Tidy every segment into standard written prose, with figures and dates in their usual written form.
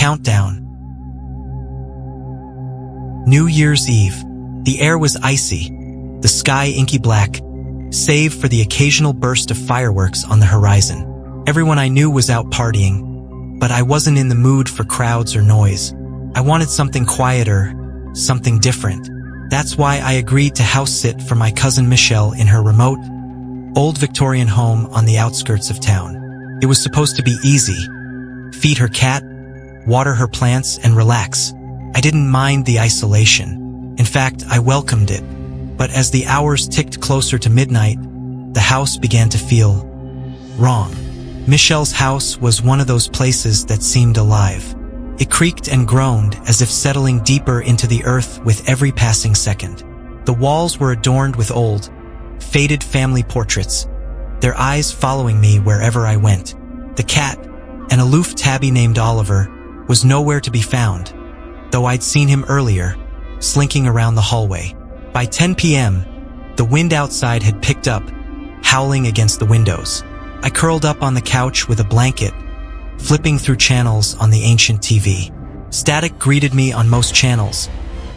Countdown. New Year's Eve. The air was icy, the sky inky black, save for the occasional burst of fireworks on the horizon. Everyone I knew was out partying, but I wasn't in the mood for crowds or noise. I wanted something quieter, something different. That's why I agreed to house sit for my cousin Michelle in her remote, old Victorian home on the outskirts of town. It was supposed to be easy. Feed her cat, water her plants, and relax. I didn't mind the isolation. In fact, I welcomed it. But as the hours ticked closer to midnight, the house began to feel wrong. Michelle's house was one of those places that seemed alive. It creaked and groaned as if settling deeper into the earth with every passing second. The walls were adorned with old, faded family portraits, their eyes following me wherever I went. The cat, an aloof tabby named Oliver, was nowhere to be found, though I'd seen him earlier, slinking around the hallway. By 10 p.m., the wind outside had picked up, howling against the windows. I curled up on the couch with a blanket, flipping through channels on the ancient TV. Static greeted me on most channels,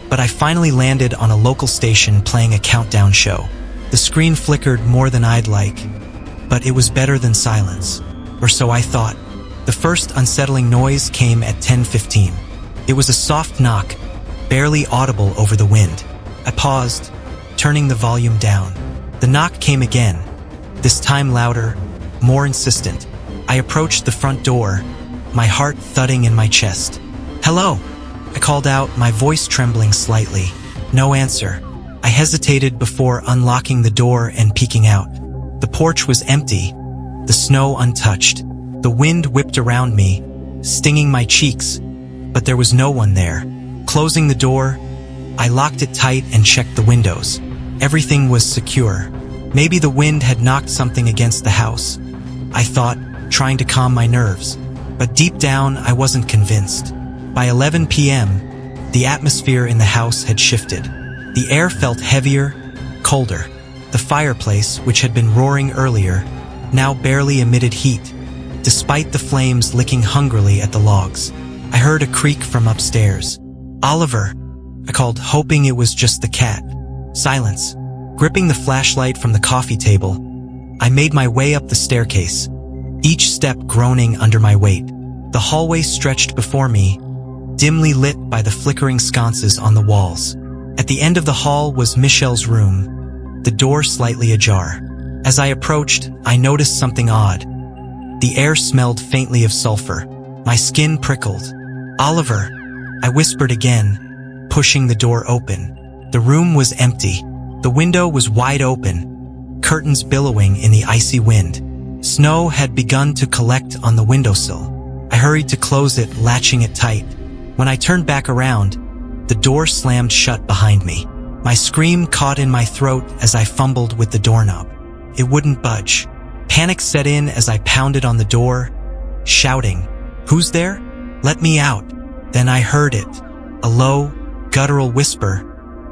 but I finally landed on a local station playing a countdown show. The screen flickered more than I'd like, but it was better than silence, or so I thought. The first unsettling noise came at 10:15. It was a soft knock, barely audible over the wind. I paused, turning the volume down. The knock came again, this time louder, more insistent. I approached the front door, my heart thudding in my chest. "Hello," I called out, my voice trembling slightly. No answer. I hesitated before unlocking the door and peeking out. The porch was empty, the snow untouched. The wind whipped around me, stinging my cheeks, but there was no one there. Closing the door, I locked it tight and checked the windows. Everything was secure. Maybe the wind had knocked something against the house, I thought, trying to calm my nerves. But deep down, I wasn't convinced. By 11 p.m., the atmosphere in the house had shifted. The air felt heavier, colder. The fireplace, which had been roaring earlier, now barely emitted heat, despite the flames licking hungrily at the logs. I heard a creak from upstairs. "Oliver," I called, hoping it was just the cat. Silence. Gripping the flashlight from the coffee table, I made my way up the staircase, each step groaning under my weight. The hallway stretched before me, dimly lit by the flickering sconces on the walls. At the end of the hall was Michelle's room, the door slightly ajar. As I approached, I noticed something odd. The air smelled faintly of sulfur. My skin prickled. "Oliver," I whispered again, pushing the door open. The room was empty. The window was wide open, curtains billowing in the icy wind. Snow had begun to collect on the windowsill. I hurried to close it, latching it tight. When I turned back around, the door slammed shut behind me. My scream caught in my throat as I fumbled with the doorknob. It wouldn't budge. Panic set in as I pounded on the door, shouting, "Who's there? Let me out." Then I heard it, a low, guttural whisper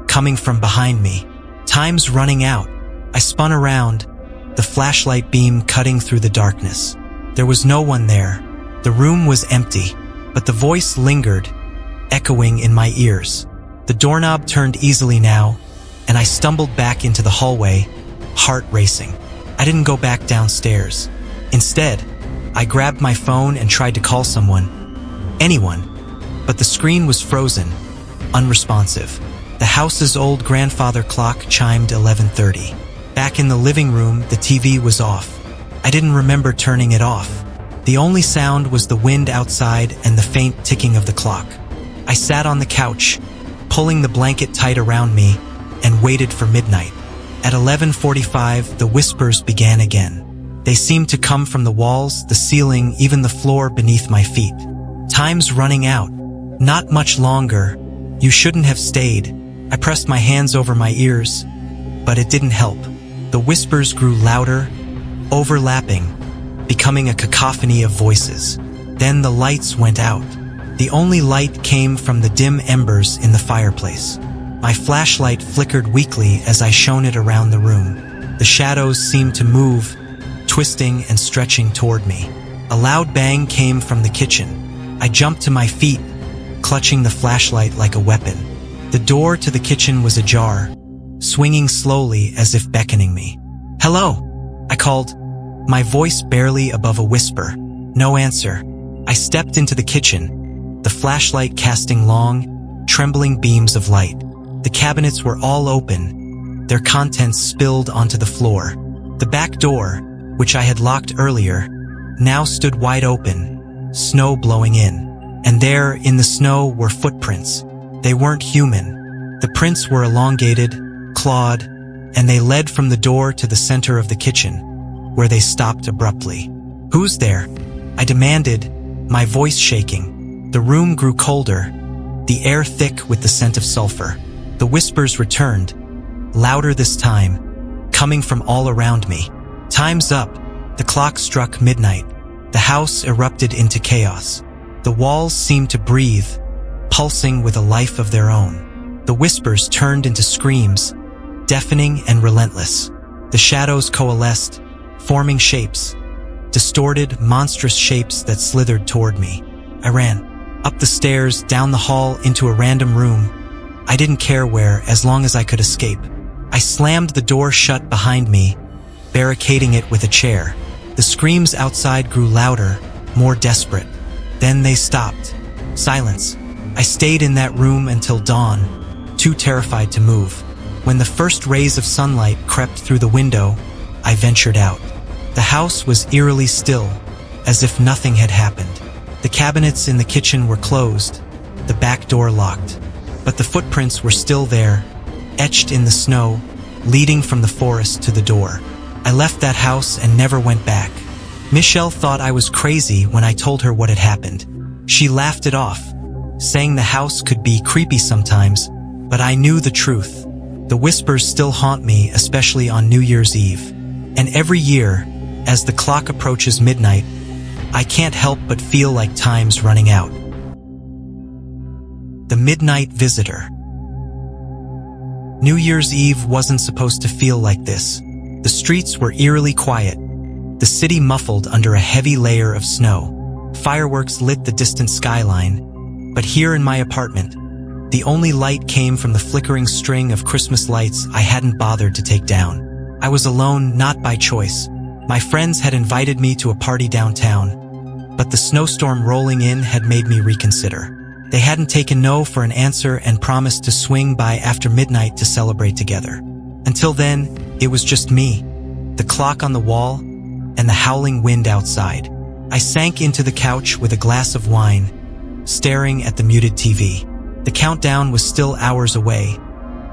coming from behind me. "Time's running out." I spun around, the flashlight beam cutting through the darkness. There was no one there. The room was empty, but the voice lingered, echoing in my ears. The doorknob turned easily now, and I stumbled back into the hallway, heart racing. I didn't go back downstairs. Instead, I grabbed my phone and tried to call someone. Anyone. But the screen was frozen, unresponsive. The house's old grandfather clock chimed 11:30. Back in the living room, the TV was off. I didn't remember turning it off. The only sound was the wind outside and the faint ticking of the clock. I sat on the couch, pulling the blanket tight around me, and waited for midnight. At 11:45, the whispers began again. They seemed to come from the walls, the ceiling, even the floor beneath my feet. "Time's running out. Not much longer. You shouldn't have stayed." I pressed my hands over my ears, but it didn't help. The whispers grew louder, overlapping, becoming a cacophony of voices. Then the lights went out. The only light came from the dim embers in the fireplace. My flashlight flickered weakly as I shone it around the room. The shadows seemed to move, twisting and stretching toward me. A loud bang came from the kitchen. I jumped to my feet, clutching the flashlight like a weapon. The door to the kitchen was ajar, swinging slowly as if beckoning me. "Hello," I called, my voice barely above a whisper. No answer. I stepped into the kitchen, the flashlight casting long, trembling beams of light. The cabinets were all open, their contents spilled onto the floor. The back door, which I had locked earlier, now stood wide open, snow blowing in. And there, in the snow, were footprints. They weren't human. The prints were elongated, clawed, and they led from the door to the center of the kitchen, where they stopped abruptly. "Who's there?" I demanded, my voice shaking. The room grew colder, the air thick with the scent of sulfur. The whispers returned, louder this time, coming from all around me. "Time's up." The clock struck midnight. The house erupted into chaos. The walls seemed to breathe, pulsing with a life of their own. The whispers turned into screams, deafening and relentless. The shadows coalesced, forming shapes, distorted, monstrous shapes that slithered toward me. I ran, up the stairs, down the hall, into a random room. I didn't care where, as long as I could escape. I slammed the door shut behind me, barricading it with a chair. The screams outside grew louder, more desperate. Then they stopped. Silence. I stayed in that room until dawn, too terrified to move. When the first rays of sunlight crept through the window, I ventured out. The house was eerily still, as if nothing had happened. The cabinets in the kitchen were closed, the back door locked. But the footprints were still there, etched in the snow, leading from the forest to the door. I left that house and never went back. Michelle thought I was crazy when I told her what had happened. She laughed it off, saying the house could be creepy sometimes, but I knew the truth. The whispers still haunt me, especially on New Year's Eve. And every year, as the clock approaches midnight, I can't help but feel like time's running out. The Midnight Visitor. New Year's Eve wasn't supposed to feel like this. The streets were eerily quiet, the city muffled under a heavy layer of snow. Fireworks lit the distant skyline, but here in my apartment, the only light came from the flickering string of Christmas lights I hadn't bothered to take down. I was alone, not by choice. My friends had invited me to a party downtown, but the snowstorm rolling in had made me reconsider. They hadn't taken no for an answer and promised to swing by after midnight to celebrate together. Until then, it was just me, the clock on the wall, and the howling wind outside. I sank into the couch with a glass of wine, staring at the muted TV. The countdown was still hours away,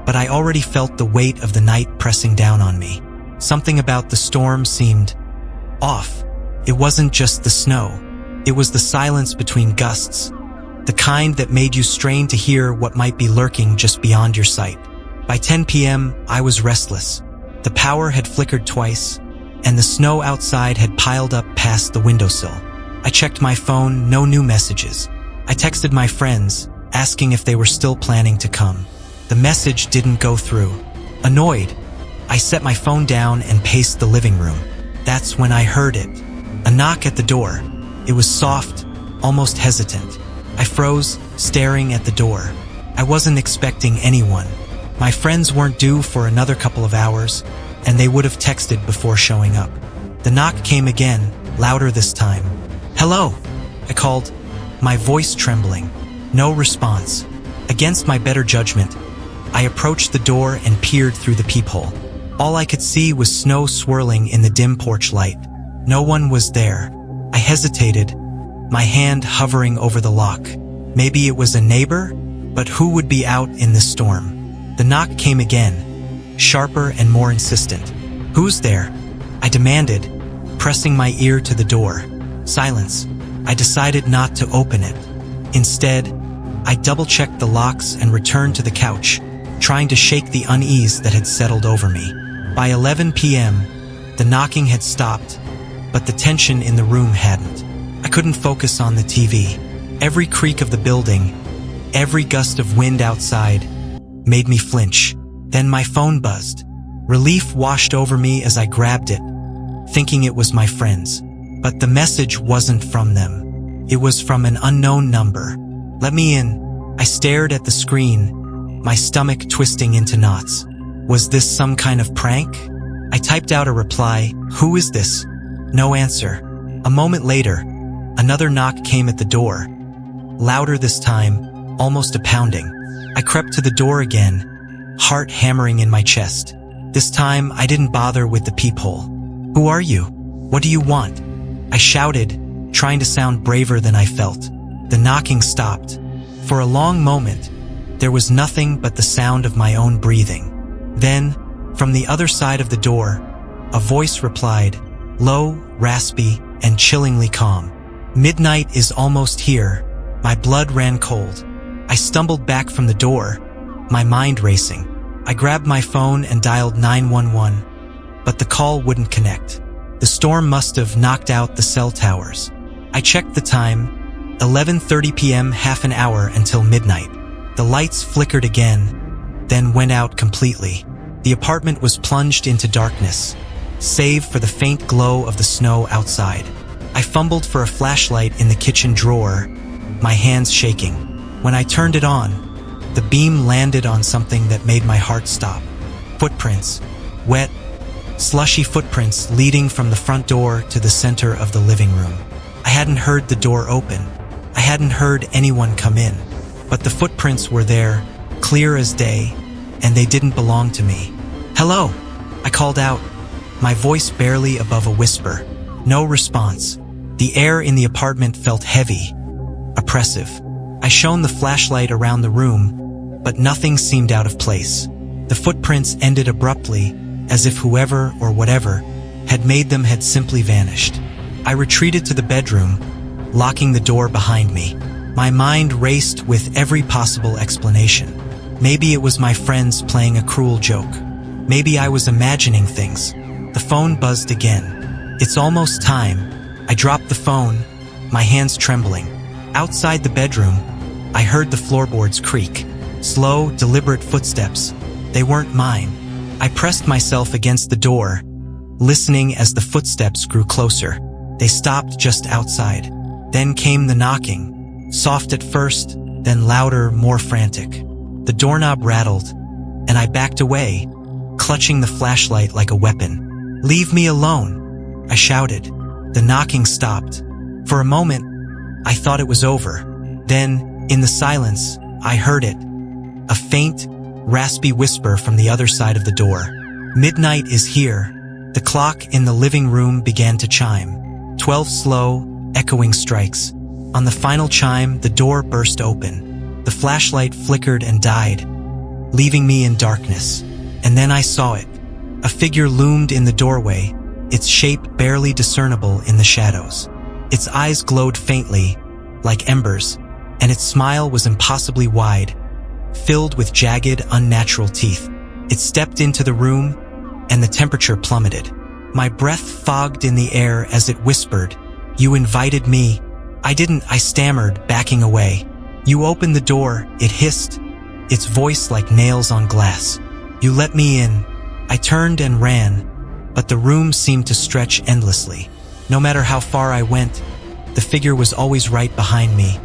but I already felt the weight of the night pressing down on me. Something about the storm seemed off. It wasn't just the snow. It was the silence between gusts, the kind that made you strain to hear what might be lurking just beyond your sight. By 10 p.m., I was restless. The power had flickered twice, and the snow outside had piled up past the windowsill. I checked my phone, no new messages. I texted my friends, asking if they were still planning to come. The message didn't go through. Annoyed, I set my phone down and paced the living room. That's when I heard it. A knock at the door. It was soft, almost hesitant. I froze, staring at the door. I wasn't expecting anyone. My friends weren't due for another couple of hours, and they would have texted before showing up. The knock came again, louder this time. "Hello," I called, my voice trembling. No response. Against my better judgment, I approached the door and peered through the peephole. All I could see was snow swirling in the dim porch light. No one was there. I hesitated, my hand hovering over the lock. Maybe it was a neighbor, but who would be out in this storm? The knock came again, sharper and more insistent. "Who's there?" I demanded, pressing my ear to the door. Silence. I decided not to open it. Instead, I double-checked the locks and returned to the couch, trying to shake the unease that had settled over me. By 11 p.m., the knocking had stopped, but the tension in the room hadn't. I couldn't focus on the TV. Every creak of the building, every gust of wind outside, made me flinch. Then my phone buzzed. Relief washed over me as I grabbed it, thinking it was my friends. But the message wasn't from them. It was from an unknown number. "Let me in." I stared at the screen, my stomach twisting into knots. Was this some kind of prank? I typed out a reply, "Who is this?" No answer. A moment later, another knock came at the door. Louder this time, almost a pounding. I crept to the door again, heart hammering in my chest. This time, I didn't bother with the peephole. "Who are you? What do you want?" I shouted, trying to sound braver than I felt. The knocking stopped. For a long moment, there was nothing but the sound of my own breathing. Then, from the other side of the door, a voice replied, low, raspy, and chillingly calm. "Midnight is almost here." My blood ran cold. I stumbled back from the door, my mind racing. I grabbed my phone and dialed 911, but the call wouldn't connect. The storm must have knocked out the cell towers. I checked the time, 11:30 p.m., half an hour until midnight. The lights flickered again, then went out completely. The apartment was plunged into darkness, save for the faint glow of the snow outside. I fumbled for a flashlight in the kitchen drawer, my hands shaking. When I turned it on, the beam landed on something that made my heart stop. Footprints. Wet, slushy footprints leading from the front door to the center of the living room. I hadn't heard the door open. I hadn't heard anyone come in. But the footprints were there, clear as day, and they didn't belong to me. "Hello," I called out, my voice barely above a whisper. No response. The air in the apartment felt heavy, oppressive. I shone the flashlight around the room, but nothing seemed out of place. The footprints ended abruptly, as if whoever or whatever had made them had simply vanished. I retreated to the bedroom, locking the door behind me. My mind raced with every possible explanation. Maybe it was my friends playing a cruel joke. Maybe I was imagining things. The phone buzzed again. "It's almost time." I dropped the phone, my hands trembling. Outside the bedroom, I heard the floorboards creak. Slow, deliberate footsteps. They weren't mine. I pressed myself against the door, listening as the footsteps grew closer. They stopped just outside. Then came the knocking. Soft at first, then louder, more frantic. The doorknob rattled, and I backed away, clutching the flashlight like a weapon. "Leave me alone," I shouted. The knocking stopped. For a moment, I thought it was over. Then, in the silence, I heard it. A faint, raspy whisper from the other side of the door. "Midnight is here." The clock in the living room began to chime. 12 slow, echoing strikes. On the final chime, the door burst open. The flashlight flickered and died, leaving me in darkness. And then I saw it. A figure loomed in the doorway, its shape barely discernible in the shadows. Its eyes glowed faintly, like embers, and its smile was impossibly wide, filled with jagged, unnatural teeth. It stepped into the room, and the temperature plummeted. My breath fogged in the air as it whispered, "You invited me." I stammered, backing away. "You opened the door," it hissed, its voice like nails on glass. "You let me in." I turned and ran, but the room seemed to stretch endlessly. No matter how far I went, the figure was always right behind me,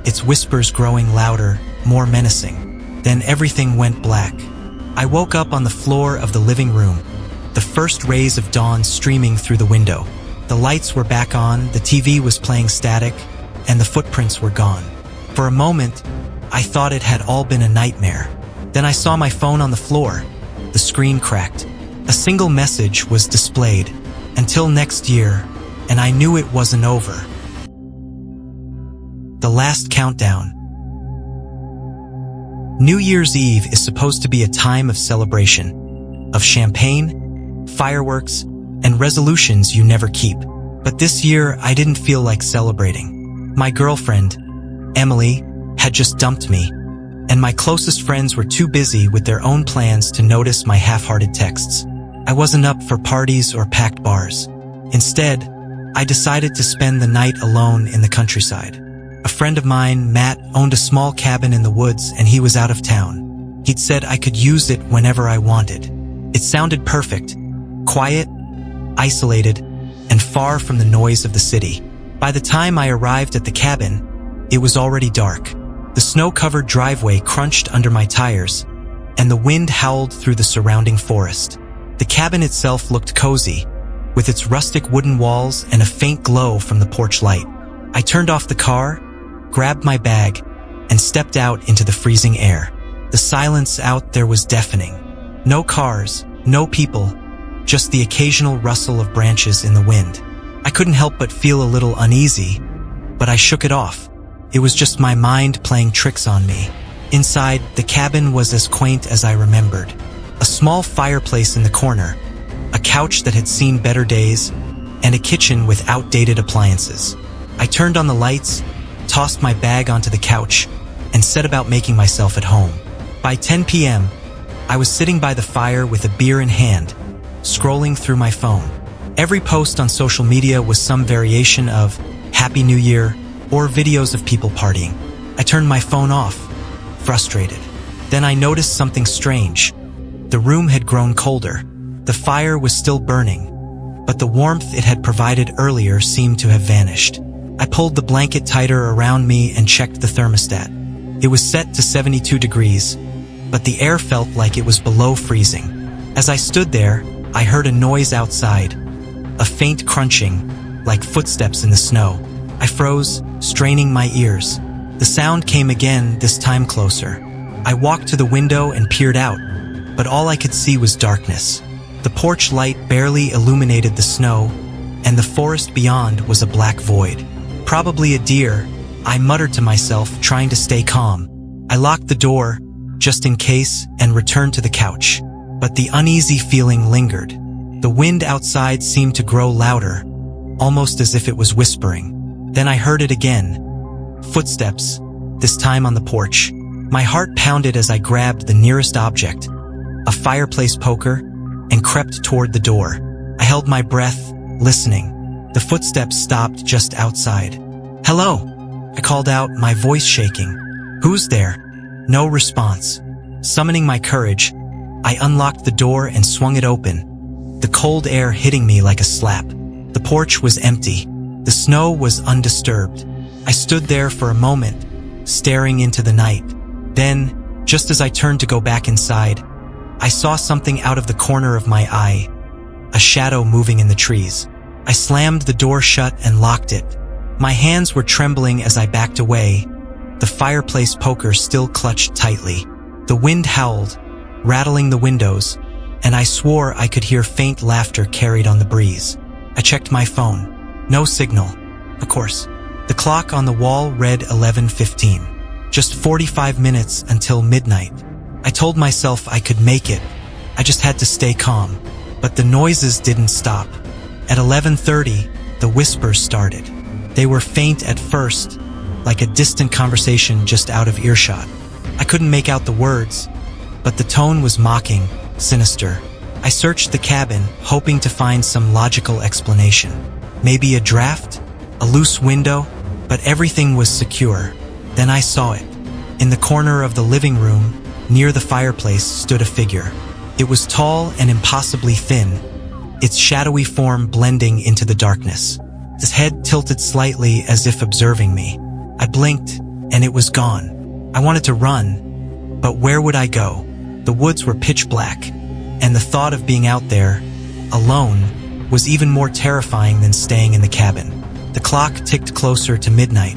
its whispers growing louder, more menacing. Then everything went black. I woke up on the floor of the living room, the first rays of dawn streaming through the window. The lights were back on, the TV was playing static, and the footprints were gone. For a moment, I thought it had all been a nightmare. Then I saw my phone on the floor. The screen cracked. A single message was displayed. "Until next year," and I knew it wasn't over. The last countdown. New Year's Eve is supposed to be a time of celebration, of champagne, fireworks, and resolutions you never keep. But this year, I didn't feel like celebrating. My girlfriend, Emily, had just dumped me, and my closest friends were too busy with their own plans to notice my half-hearted texts. I wasn't up for parties or packed bars. Instead, I decided to spend the night alone in the countryside. A friend of mine, Matt, owned a small cabin in the woods, and he was out of town. He'd said I could use it whenever I wanted. It sounded perfect. Quiet, isolated, and far from the noise of the city. By the time I arrived at the cabin, it was already dark. The snow-covered driveway crunched under my tires, and the wind howled through the surrounding forest. The cabin itself looked cozy, with its rustic wooden walls and a faint glow from the porch light. I turned off the car, grabbed my bag, and stepped out into the freezing air. The silence out there was deafening. No cars, no people, just the occasional rustle of branches in the wind. I couldn't help but feel a little uneasy, but I shook it off. It was just my mind playing tricks on me. Inside, the cabin was as quaint as I remembered. A small fireplace in the corner, a couch that had seen better days, and a kitchen with outdated appliances. I turned on the lights, tossed my bag onto the couch, and set about making myself at home. By 10 p.m., I was sitting by the fire with a beer in hand, scrolling through my phone. Every post on social media was some variation of Happy New Year or videos of people partying. I turned my phone off, frustrated. Then I noticed something strange. The room had grown colder. The fire was still burning, but the warmth it had provided earlier seemed to have vanished. I pulled the blanket tighter around me and checked the thermostat. It was set to 72 degrees, but the air felt like it was below freezing. As I stood there, I heard a noise outside, a faint crunching, like footsteps in the snow. I froze, straining my ears. The sound came again, this time closer. I walked to the window and peered out, but all I could see was darkness. The porch light barely illuminated the snow, and the forest beyond was a black void. Probably a deer, I muttered to myself, trying to stay calm. I locked the door, just in case, and returned to the couch. But the uneasy feeling lingered. The wind outside seemed to grow louder, almost as if it was whispering. Then I heard it again. Footsteps, this time on the porch. My heart pounded as I grabbed the nearest object, a fireplace poker, and crept toward the door. I held my breath, listening. The footsteps stopped just outside. "Hello," I called out, my voice shaking. "Who's there?" No response. Summoning my courage, I unlocked the door and swung it open, the cold air hitting me like a slap. The porch was empty. The snow was undisturbed. I stood there for a moment, staring into the night. Then, just as I turned to go back inside, I saw something out of the corner of my eye, a shadow moving in the trees. I slammed the door shut and locked it. My hands were trembling as I backed away, the fireplace poker still clutched tightly. The wind howled, rattling the windows, and I swore I could hear faint laughter carried on the breeze. I checked my phone. No signal. Of course. The clock on the wall read 11:15. Just 45 minutes until midnight. I told myself I could make it. I just had to stay calm. But the noises didn't stop. At 11:30, the whispers started. They were faint at first, like a distant conversation just out of earshot. I couldn't make out the words, but the tone was mocking, sinister. I searched the cabin, hoping to find some logical explanation. Maybe a draft? A loose window? But everything was secure. Then I saw it. In the corner of the living room, near the fireplace, stood a figure. It was tall and impossibly thin, its shadowy form blending into the darkness. His head tilted slightly as if observing me. I blinked, and it was gone. I wanted to run, but where would I go? The woods were pitch black, and the thought of being out there, alone, was even more terrifying than staying in the cabin. The clock ticked closer to midnight.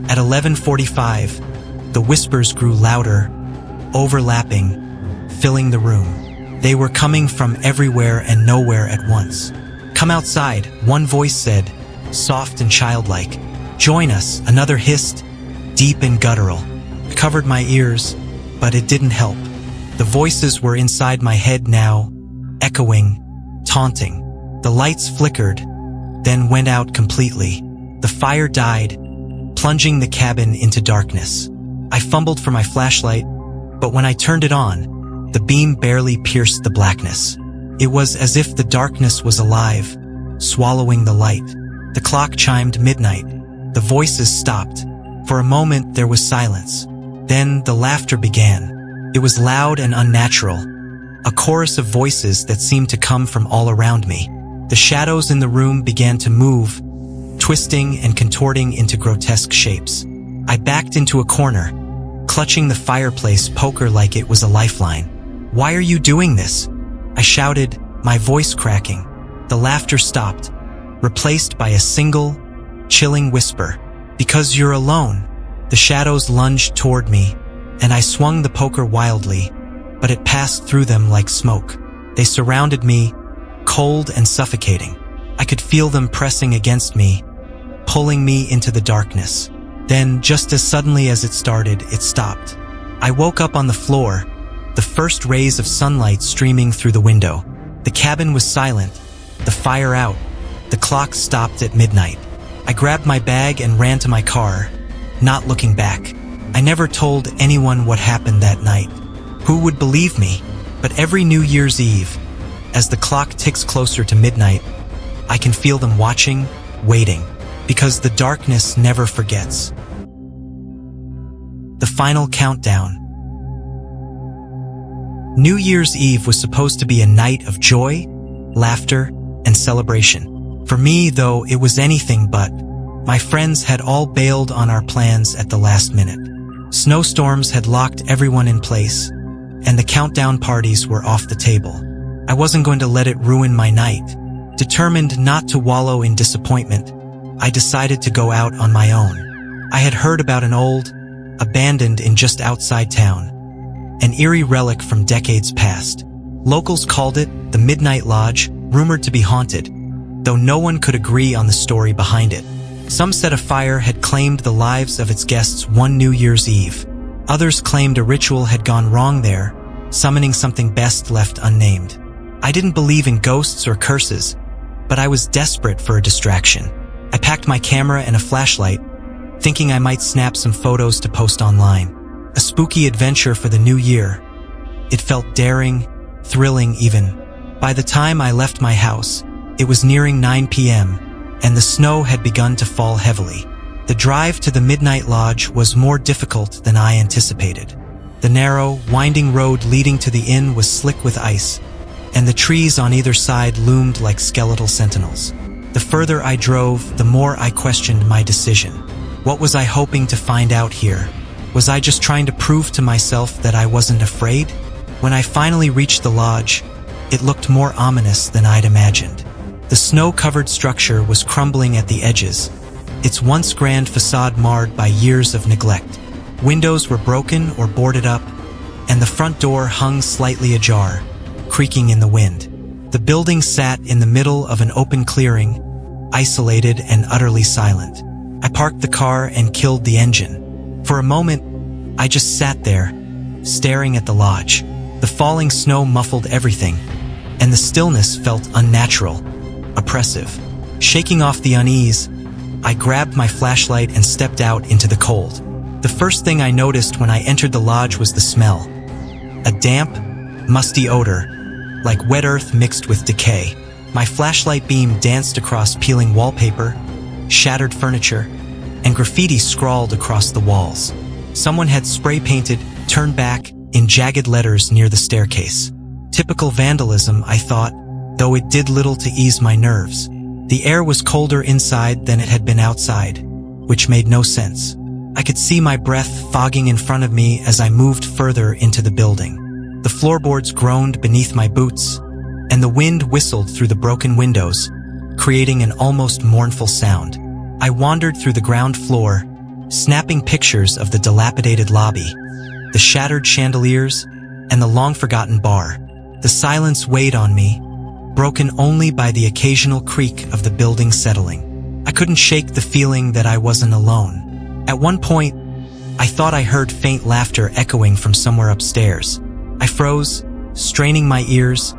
At 11:45, the whispers grew louder, overlapping, filling the room. They were coming from everywhere and nowhere at once. "Come outside," one voice said, soft and childlike. "Join us," another hissed, deep and guttural. I covered my ears, but it didn't help. The voices were inside my head now, echoing, taunting. The lights flickered, then went out completely. The fire died, plunging the cabin into darkness. I fumbled for my flashlight, but when I turned it on, the beam barely pierced the blackness. It was as if the darkness was alive, swallowing the light. The clock chimed midnight. The voices stopped. For a moment there was silence. Then the laughter began. It was loud and unnatural, a chorus of voices that seemed to come from all around me. The shadows in the room began to move, twisting and contorting into grotesque shapes. I backed into a corner, clutching the fireplace poker like it was a lifeline. "Why are you doing this?" I shouted, my voice cracking. The laughter stopped, replaced by a single, chilling whisper. "Because you're alone." The shadows lunged toward me, and I swung the poker wildly, but it passed through them like smoke. They surrounded me, cold and suffocating. I could feel them pressing against me, pulling me into the darkness. Then, just as suddenly as it started, it stopped. I woke up on the floor, the first rays of sunlight streaming through the window. The cabin was silent, the fire out, the clock stopped at midnight. I grabbed my bag and ran to my car, not looking back. I never told anyone what happened that night. Who would believe me? But every New Year's Eve, as the clock ticks closer to midnight, I can feel them watching, waiting, because the darkness never forgets. The final countdown. New Year's Eve was supposed to be a night of joy, laughter, and celebration. For me, though, it was anything but. My friends had all bailed on our plans at the last minute. Snowstorms had locked everyone in place, and the countdown parties were off the table. I wasn't going to let it ruin my night. Determined not to wallow in disappointment, I decided to go out on my own. I had heard about an old, abandoned inn just outside town, an eerie relic from decades past. Locals called it the Midnight Lodge, rumored to be haunted, though no one could agree on the story behind it. Some said a fire had claimed the lives of its guests one New Year's Eve. Others claimed a ritual had gone wrong there, summoning something best left unnamed. I didn't believe in ghosts or curses, but I was desperate for a distraction. I packed my camera and a flashlight, thinking I might snap some photos to post online. A spooky adventure for the new year. It felt daring, thrilling even. By the time I left my house, it was nearing 9 p.m., and the snow had begun to fall heavily. The drive to the Midnight Lodge was more difficult than I anticipated. The narrow, winding road leading to the inn was slick with ice, and the trees on either side loomed like skeletal sentinels. The further I drove, the more I questioned my decision. What was I hoping to find out here? Was I just trying to prove to myself that I wasn't afraid? When I finally reached the lodge, it looked more ominous than I'd imagined. The snow-covered structure was crumbling at the edges, its once grand facade marred by years of neglect. Windows were broken or boarded up, and the front door hung slightly ajar, creaking in the wind. The building sat in the middle of an open clearing, isolated and utterly silent. I parked the car and killed the engine. For a moment, I just sat there, staring at the lodge. The falling snow muffled everything, and the stillness felt unnatural, oppressive. Shaking off the unease, I grabbed my flashlight and stepped out into the cold. The first thing I noticed when I entered the lodge was the smell. A damp, musty odor, like wet earth mixed with decay. My flashlight beam danced across peeling wallpaper, shattered furniture, and graffiti scrawled across the walls. Someone had spray-painted, "Turn back," in jagged letters near the staircase. Typical vandalism, I thought, though it did little to ease my nerves. The air was colder inside than it had been outside, which made no sense. I could see my breath fogging in front of me as I moved further into the building. The floorboards groaned beneath my boots, and the wind whistled through the broken windows, creating an almost mournful sound. I wandered through the ground floor, snapping pictures of the dilapidated lobby, the shattered chandeliers, and the long-forgotten bar. The silence weighed on me, broken only by the occasional creak of the building settling. I couldn't shake the feeling that I wasn't alone. At one point, I thought I heard faint laughter echoing from somewhere upstairs. I froze, straining my ears,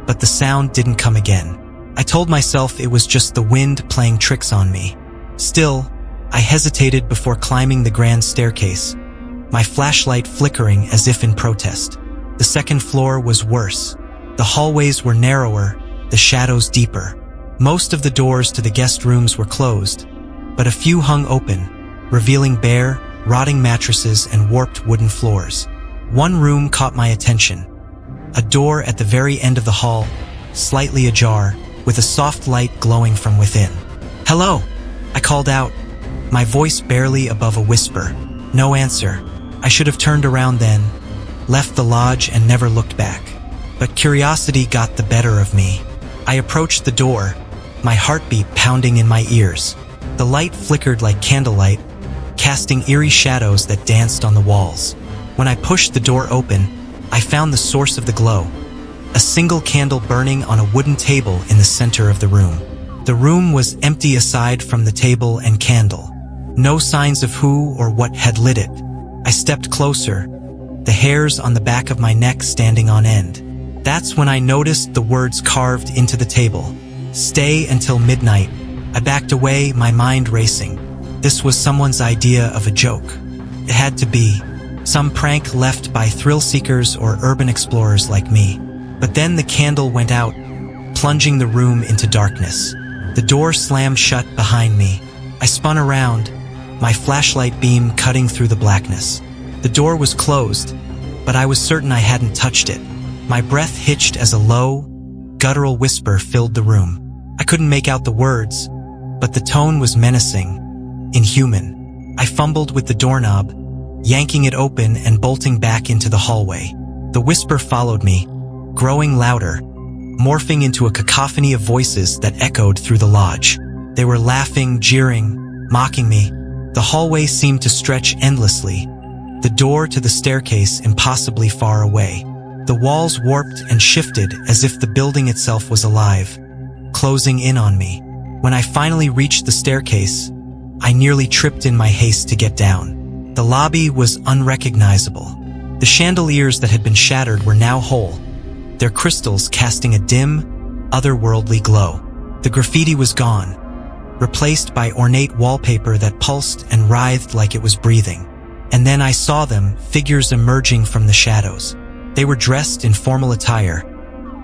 but the sound didn't come again. I told myself it was just the wind playing tricks on me. Still, I hesitated before climbing the grand staircase, my flashlight flickering as if in protest. The second floor was worse. The hallways were narrower, the shadows deeper. Most of the doors to the guest rooms were closed, but a few hung open, revealing bare, rotting mattresses and warped wooden floors. One room caught my attention. A door at the very end of the hall, slightly ajar, with a soft light glowing from within. "Hello," I called out, my voice barely above a whisper. No answer. I should have turned around then, left the lodge and never looked back. But curiosity got the better of me. I approached the door, my heartbeat pounding in my ears. The light flickered like candlelight, casting eerie shadows that danced on the walls. When I pushed the door open, I found the source of the glow. A single candle burning on a wooden table in the center of the room. The room was empty aside from the table and candle. No signs of who or what had lit it. I stepped closer, the hairs on the back of my neck standing on end. That's when I noticed the words carved into the table. Stay until midnight. I backed away, my mind racing. This was someone's idea of a joke. It had to be. Some prank left by thrill seekers or urban explorers like me. But then the candle went out, plunging the room into darkness. The door slammed shut behind me. I spun around, my flashlight beam cutting through the blackness. The door was closed, but I was certain I hadn't touched it. My breath hitched as a low, guttural whisper filled the room. I couldn't make out the words, but the tone was menacing, inhuman. I fumbled with the doorknob, yanking it open and bolting back into the hallway. The whisper followed me, growing louder, morphing into a cacophony of voices that echoed through the lodge. They were laughing, jeering, mocking me. The hallway seemed to stretch endlessly, the door to the staircase impossibly far away. The walls warped and shifted as if the building itself was alive, closing in on me. When I finally reached the staircase, I nearly tripped in my haste to get down. The lobby was unrecognizable. The chandeliers that had been shattered were now whole, their crystals casting a dim, otherworldly glow. The graffiti was gone, replaced by ornate wallpaper that pulsed and writhed like it was breathing. And then I saw them, figures emerging from the shadows. They were dressed in formal attire,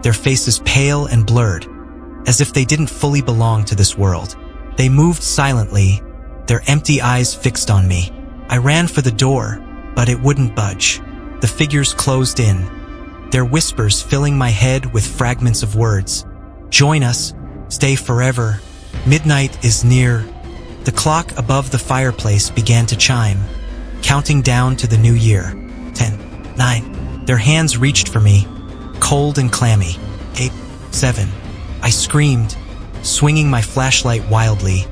their faces pale and blurred, as if they didn't fully belong to this world. They moved silently, their empty eyes fixed on me. I ran for the door, but it wouldn't budge. The figures closed in, their whispers filling my head with fragments of words. Join us, stay forever, midnight is near. The clock above the fireplace began to chime, counting down to the new year. 10, 9. Their hands reached for me, cold and clammy. 8, 7. I screamed, swinging my flashlight wildly,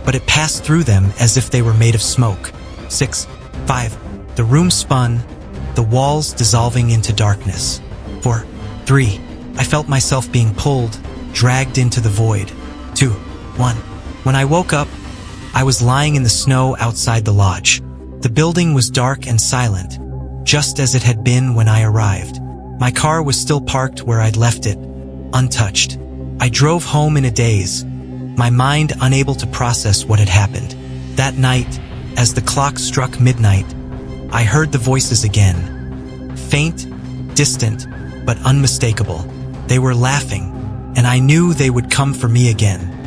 but it passed through them as if they were made of smoke. 6, 5. The room spun, the walls dissolving into darkness. 4, 3. I felt myself being pulled, dragged into the void. 2, 1. When I woke up, I was lying in the snow outside the lodge. The building was dark and silent, just as it had been when I arrived. My car was still parked where I'd left it, untouched. I drove home in a daze, my mind unable to process what had happened. That night, as the clock struck midnight, I heard the voices again. Faint, distant, but unmistakable. They were laughing, and I knew they would come for me again.